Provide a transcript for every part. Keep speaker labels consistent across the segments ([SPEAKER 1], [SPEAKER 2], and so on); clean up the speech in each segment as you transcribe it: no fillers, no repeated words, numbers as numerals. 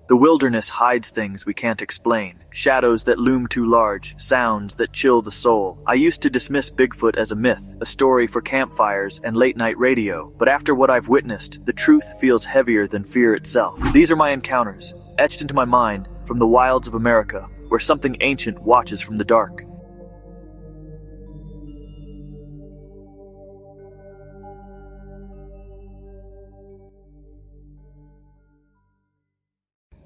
[SPEAKER 1] The wilderness hides things we can't explain, shadows that loom too large, sounds that chill the soul. I used to dismiss Bigfoot as a myth, a story for campfires and late-night radio, but after what I've witnessed, the truth feels heavier than fear itself. These are my encounters, etched into my mind from the wilds of America, where something ancient watches from the dark.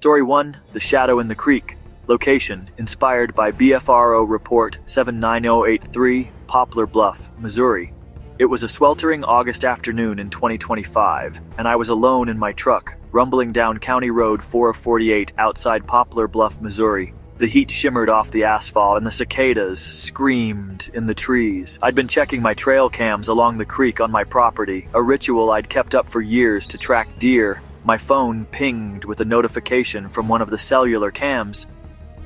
[SPEAKER 1] Story 1, The Shadow in the Creek. Location, inspired by BFRO Report 79083, Poplar Bluff, Missouri. It was a sweltering August afternoon in 2025, and I was alone in my truck, rumbling down County Road 448 outside Poplar Bluff, Missouri. The heat shimmered off the asphalt and the cicadas screamed in the trees. I'd been checking my trail cams along the creek on my property, a ritual I'd kept up for years to track deer. My phone pinged with a notification from one of the cellular cams.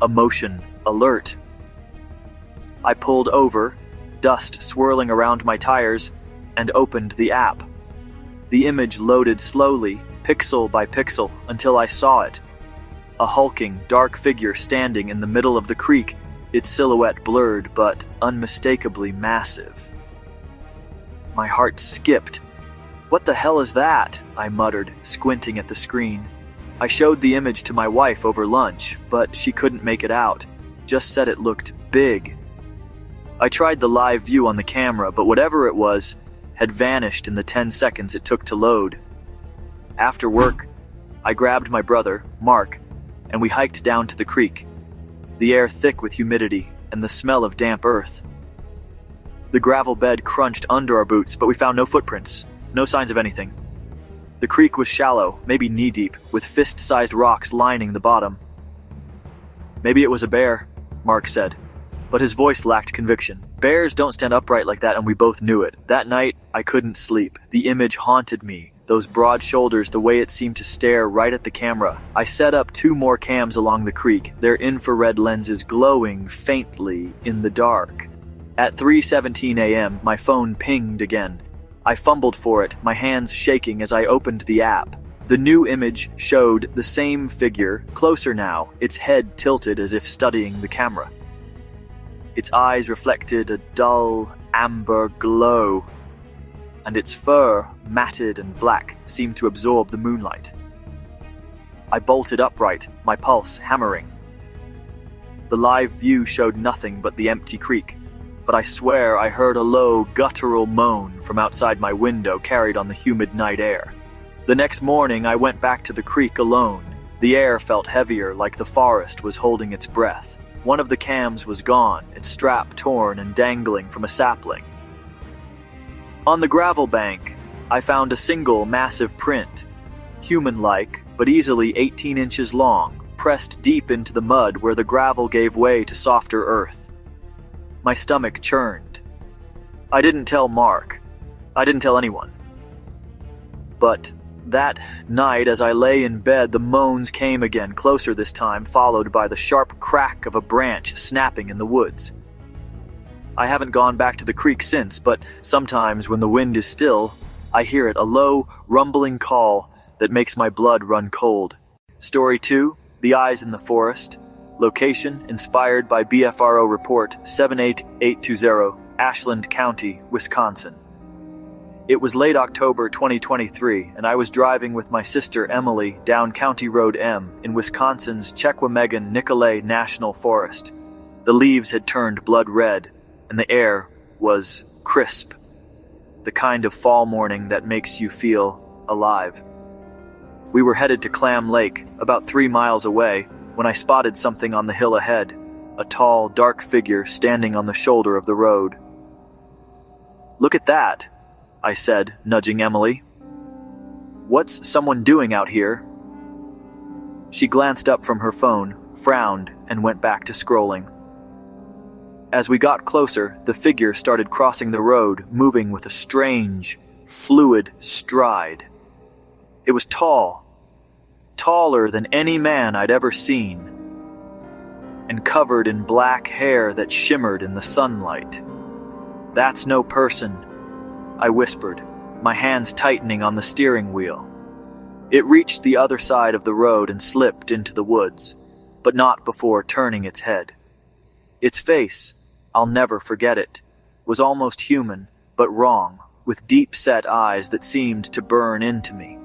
[SPEAKER 1] A motion alert. I pulled over, dust swirling around my tires, and opened the app. The image loaded slowly, pixel by pixel, until I saw it. A hulking, dark figure standing in the middle of the creek, its silhouette blurred but unmistakably massive. My heart skipped. "What the hell is that?" I muttered, squinting at the screen. I showed the image to my wife over lunch, but she couldn't make it out, just said it looked big. I tried the live view on the camera, but whatever it was had vanished in the 10 seconds it took to load. After work, I grabbed my brother, Mark, and we hiked down to the creek, the air thick with humidity and the smell of damp earth. The gravel bed crunched under our boots, but we found no footprints. No signs of anything. The creek was shallow, maybe knee-deep, with fist-sized rocks lining the bottom. "Maybe it was a bear," Mark said, but his voice lacked conviction. Bears don't stand upright like that, and we both knew it. That night, I couldn't sleep. The image haunted me, those broad shoulders, the way it seemed to stare right at the camera. I set up 2 more cams along the creek, their infrared lenses glowing faintly in the dark. At 3:17 a.m., my phone pinged again. I fumbled for it, my hands shaking as I opened the app. The new image showed the same figure, closer now, its head tilted as if studying the camera. Its eyes reflected a dull, amber glow, and its fur, matted and black, seemed to absorb the moonlight. I bolted upright, my pulse hammering. The live view showed nothing but the empty creek, but I swear I heard a low, guttural moan from outside my window carried on the humid night air. The next morning, I went back to the creek alone. The air felt heavier, like the forest was holding its breath. One of the cams was gone, its strap torn and dangling from a sapling. On the gravel bank, I found a single massive print, human-like, but easily 18 inches long, pressed deep into the mud where the gravel gave way to softer earth. My stomach churned. I didn't tell Mark. I didn't tell anyone. But that night, as I lay in bed, the moans came again, closer this time, followed by the sharp crack of a branch snapping in the woods. I haven't gone back to the creek since, but sometimes when the wind is still, I hear it, a low, rumbling call that makes my blood run cold. Story 2, The Eyes in the Forest. Location, inspired by BFRO Report 78820, Ashland County, Wisconsin. It was late October 2023, and I was driving with my sister Emily down County Road M in Wisconsin's Chequamegon-Nicolet National Forest. The leaves had turned blood red, and the air was crisp, the kind of fall morning that makes you feel alive. We were headed to Clam Lake, about 3 miles away, when I spotted something on the hill ahead, a tall, dark figure standing on the shoulder of the road. "Look at that," I said, nudging Emily. "What's someone doing out here?" She glanced up from her phone, frowned, and went back to scrolling. As we got closer, the figure started crossing the road, moving with a strange, fluid stride. It was tall, taller than any man I'd ever seen, and covered in black hair that shimmered in the sunlight. "That's no person," I whispered, my hands tightening on the steering wheel. It reached the other side of the road and slipped into the woods, but not before turning its head. Its face, I'll never forget it, was almost human, but wrong, with deep-set eyes that seemed to burn into me.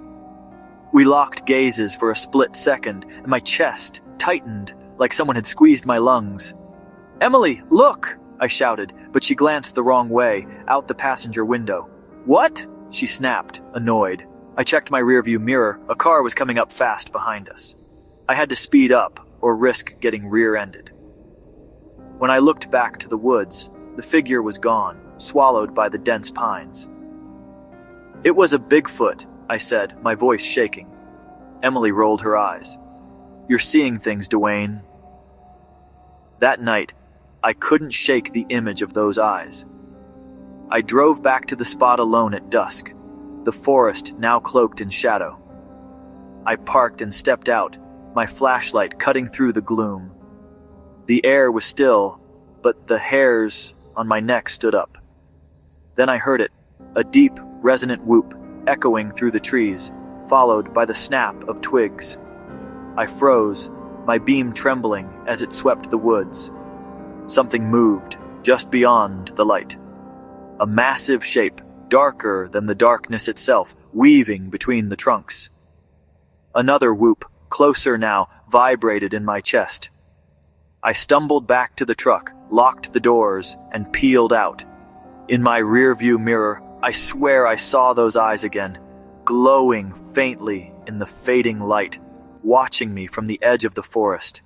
[SPEAKER 1] We locked gazes for a split second, and my chest tightened like someone had squeezed my lungs. "Emily, look!" I shouted, but she glanced the wrong way, out the passenger window. "What?" she snapped, annoyed. I checked my rearview mirror. A car was coming up fast behind us. I had to speed up or risk getting rear-ended. When I looked back to the woods, the figure was gone, swallowed by the dense pines. "It was a Bigfoot," I said, my voice shaking. Emily rolled her eyes. "You're seeing things, Dwayne." That night, I couldn't shake the image of those eyes. I drove back to the spot alone at dusk, the forest now cloaked in shadow. I parked and stepped out, my flashlight cutting through the gloom. The air was still, but the hairs on my neck stood up. Then I heard it, a deep, resonant whoop, echoing through the trees, followed by the snap of twigs. I froze, my beam trembling as it swept the woods. Something moved, just beyond the light. A massive shape, darker than the darkness itself, weaving between the trunks. Another whoop, closer now, vibrated in my chest. I stumbled back to the truck, locked the doors, and peeled out. In my rearview mirror, I swear I saw those eyes again, glowing faintly in the fading light, watching me from the edge of the forest.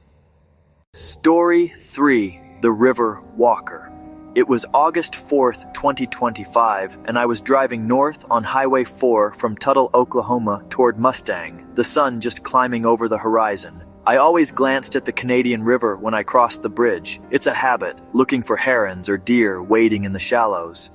[SPEAKER 1] Story 3: The River Walker. It was August 4th, 2025, and I was driving north on Highway 4 from Tuttle, Oklahoma toward Mustang, the sun just climbing over the horizon. I always glanced at the Canadian River when I crossed the bridge. It's a habit, looking for herons or deer wading in the shallows.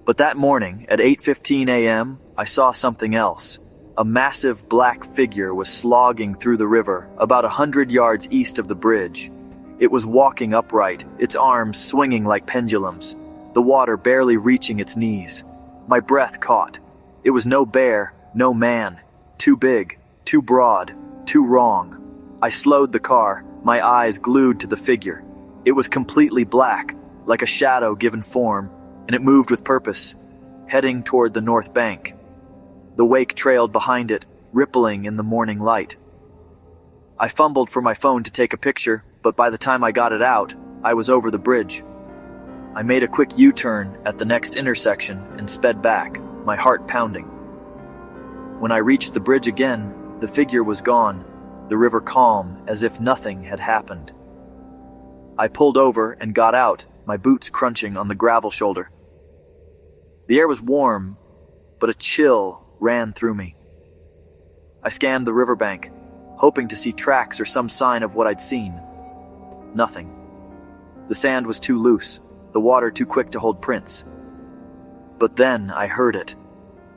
[SPEAKER 1] But that morning, at 8:15 a.m., I saw something else. A massive black figure was slogging through the river, about 100 yards east of the bridge. It was walking upright, its arms swinging like pendulums, the water barely reaching its knees. My breath caught. It was no bear, no man. Too big, too broad, too wrong. I slowed the car, my eyes glued to the figure. It was completely black, like a shadow given form, and it moved with purpose, heading toward the north bank. The wake trailed behind it, rippling in the morning light. I fumbled for my phone to take a picture, but by the time I got it out, I was over the bridge. I made a quick U-turn at the next intersection and sped back, my heart pounding. When I reached the bridge again, the figure was gone, the river calm as if nothing had happened. I pulled over and got out, my boots crunching on the gravel shoulder. The air was warm, but a chill ran through me. I scanned the riverbank, hoping to see tracks or some sign of what I'd seen. Nothing. The sand was too loose, the water too quick to hold prints. But then I heard it.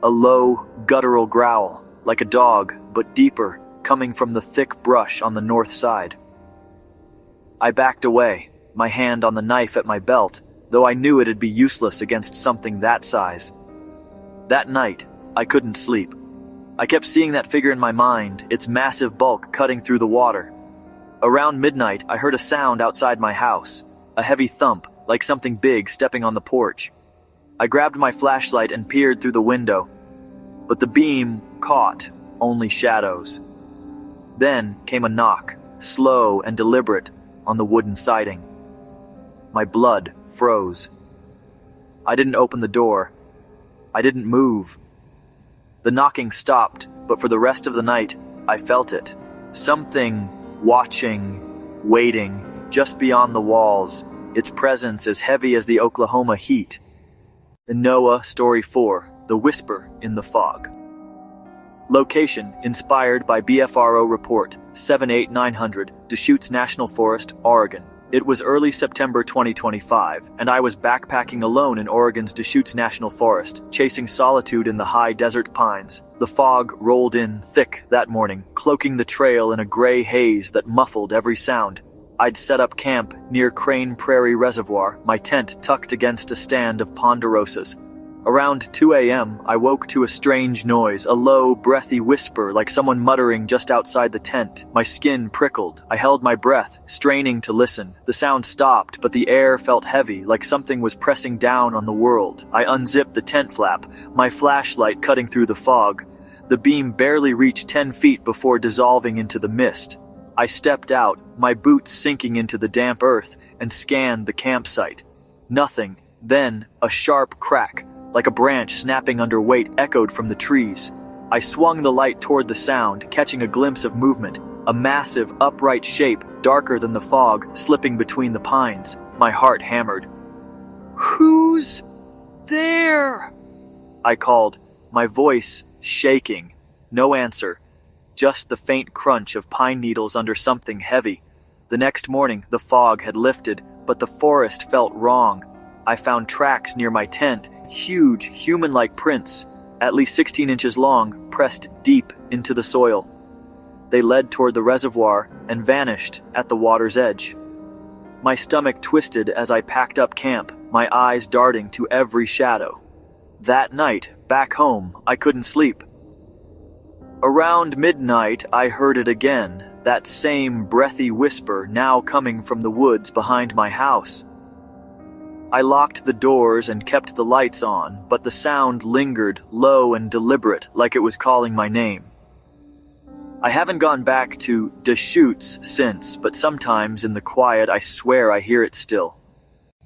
[SPEAKER 1] A low, guttural growl, like a dog, but deeper, coming from the thick brush on the north side. I backed away, my hand on the knife at my belt, though I knew it'd be useless against something that size. That night, I couldn't sleep. I kept seeing that figure in my mind, its massive bulk cutting through the water. Around midnight, I heard a sound outside my house, a heavy thump, like something big stepping on the porch. I grabbed my flashlight and peered through the window, but the beam caught only shadows. Then came a knock, slow and deliberate, on the wooden siding. My blood froze. I didn't open the door. I didn't move. The knocking stopped, but for the rest of the night, I felt it. Something watching, waiting, just beyond the walls, its presence as heavy as the Oklahoma heat. In Noah, Story 4, The Whisper in the Fog. Location, inspired by BFRO Report 78900, Deschutes National Forest, Oregon. It was early September 2025, and I was backpacking alone in Oregon's Deschutes National Forest, chasing solitude in the high desert pines. The fog rolled in thick that morning, cloaking the trail in a gray haze that muffled every sound. I'd set up camp near Crane Prairie Reservoir, my tent tucked against a stand of ponderosas. Around 2 a.m., I woke to a strange noise, a low, breathy whisper like someone muttering just outside the tent. My skin prickled. I held my breath, straining to listen. The sound stopped, but the air felt heavy, like something was pressing down on the world. I unzipped the tent flap, my flashlight cutting through the fog. The beam barely reached 10 feet before dissolving into the mist. I stepped out, my boots sinking into the damp earth, and scanned the campsite. Nothing. Then, a sharp crack, like a branch snapping under weight, echoed from the trees. I swung the light toward the sound, catching a glimpse of movement, a massive, upright shape, darker than the fog, slipping between the pines. My heart hammered. "Who's there?" I called, my voice shaking. No answer, just the faint crunch of pine needles under something heavy. The next morning, the fog had lifted, but the forest felt wrong. I found tracks near my tent, huge, human-like prints, at least 16 inches long, pressed deep into the soil. They led toward the reservoir and vanished at the water's edge. My stomach twisted as I packed up camp, my eyes darting to every shadow. That night, back home, I couldn't sleep. Around midnight, I heard it again, that same breathy whisper now coming from the woods behind my house. I locked the doors and kept the lights on, but the sound lingered, low and deliberate, like it was calling my name. I haven't gone back to Deschutes since, but sometimes in the quiet I swear I hear it still.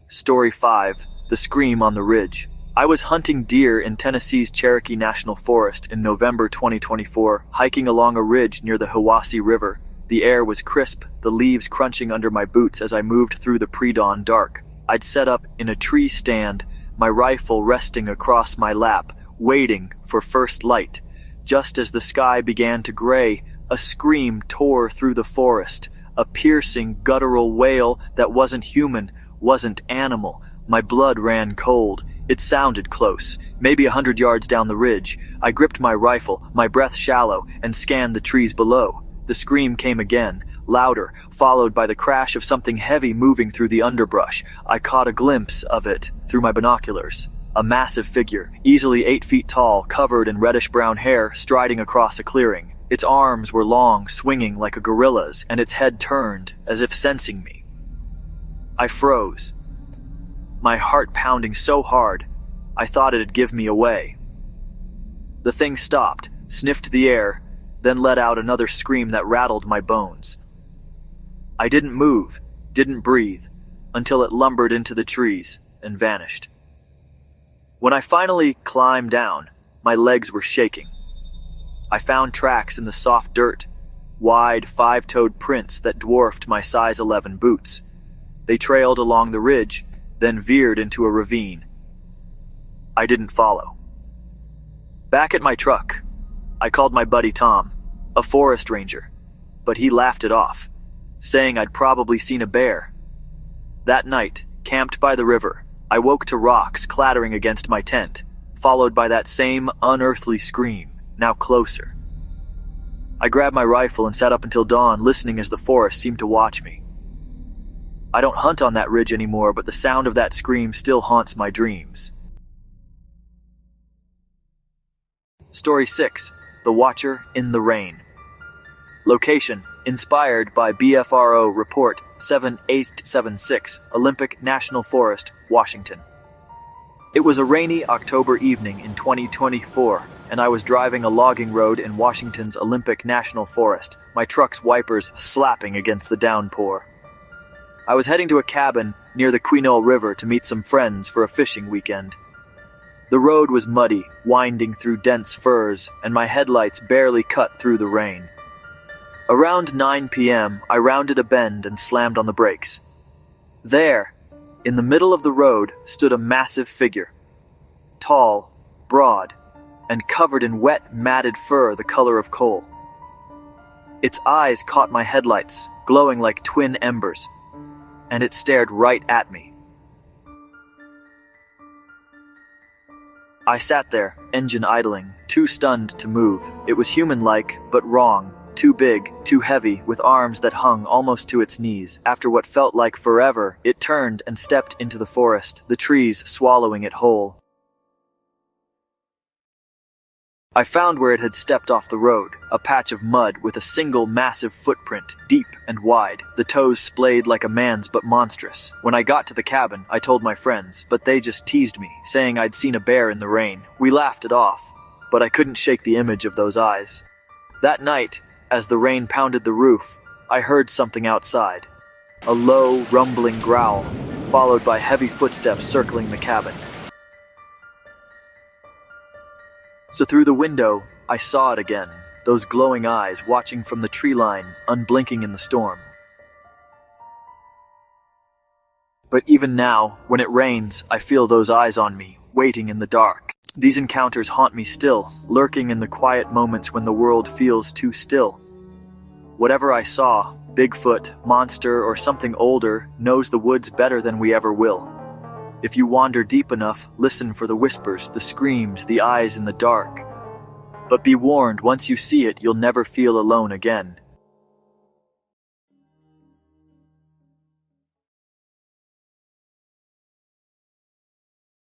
[SPEAKER 1] Story 5. The Scream on the Ridge. I was hunting deer in Tennessee's Cherokee National Forest in November 2024, hiking along a ridge near the Hiwassee River. The air was crisp, the leaves crunching under my boots as I moved through the pre-dawn dark. I'd set up in a tree stand, my rifle resting across my lap, waiting for first light. Just as the sky began to gray, a scream tore through the forest, a piercing, guttural wail that wasn't human, wasn't animal. My blood ran cold. It sounded close, maybe 100 yards down the ridge. I gripped my rifle, my breath shallow, and scanned the trees below. The scream came again, louder, followed by the crash of something heavy moving through the underbrush. I caught a glimpse of it through my binoculars. A massive figure, easily 8 feet tall, covered in reddish-brown hair, striding across a clearing. Its arms were long, swinging like a gorilla's, and its head turned, as if sensing me. I froze, my heart pounding so hard, I thought it'd give me away. The thing stopped, sniffed the air, then let out another scream that rattled my bones. I didn't move, didn't breathe, until it lumbered into the trees and vanished. When I finally climbed down, my legs were shaking. I found tracks in the soft dirt, wide, five-toed prints that dwarfed my size 11 boots. They trailed along the ridge, then veered into a ravine. I didn't follow. Back at my truck, I called my buddy Tom, a forest ranger, but he laughed it off, saying I'd probably seen a bear. That night, camped by the river, I woke to rocks clattering against my tent, followed by that same unearthly scream, now closer. I grabbed my rifle and sat up until dawn, listening as the forest seemed to watch me. I don't hunt on that ridge anymore, but the sound of that scream still haunts my dreams. Story 6. The Watcher in the Rain. Location: inspired by BFRO Report 7876, Olympic National Forest, Washington. It was a rainy October evening in 2024, and I was driving a logging road in Washington's Olympic National Forest, my truck's wipers slapping against the downpour. I was heading to a cabin near the Quinault River to meet some friends for a fishing weekend. The road was muddy, winding through dense firs, and my headlights barely cut through the rain. Around 9 p.m., I rounded a bend and slammed on the brakes. There, in the middle of the road, stood a massive figure. Tall, broad, and covered in wet, matted fur the color of coal. Its eyes caught my headlights, glowing like twin embers, and it stared right at me. I sat there, engine idling, too stunned to move. It was human-like, but wrong. Too big, too heavy, with arms that hung almost to its knees. After what felt like forever, it turned and stepped into the forest, the trees swallowing it whole. I found where it had stepped off the road, a patch of mud with a single massive footprint, deep and wide, the toes splayed like a man's but monstrous. When I got to the cabin, I told my friends, but they just teased me, saying I'd seen a bear in the rain. We laughed it off, but I couldn't shake the image of those eyes. That night, as the rain pounded the roof, I heard something outside. A low, rumbling growl, followed by heavy footsteps circling the cabin. So through the window, I saw it again, those glowing eyes watching from the tree line, unblinking in the storm. But even now, when it rains, I feel those eyes on me, waiting in the dark. These encounters haunt me still, lurking in the quiet moments when the world feels too still. Whatever I saw, Bigfoot, monster, or something older, knows the woods better than we ever will. If you wander deep enough, listen for the whispers, the screams, the eyes in the dark. But be warned, once you see it, you'll never feel alone again.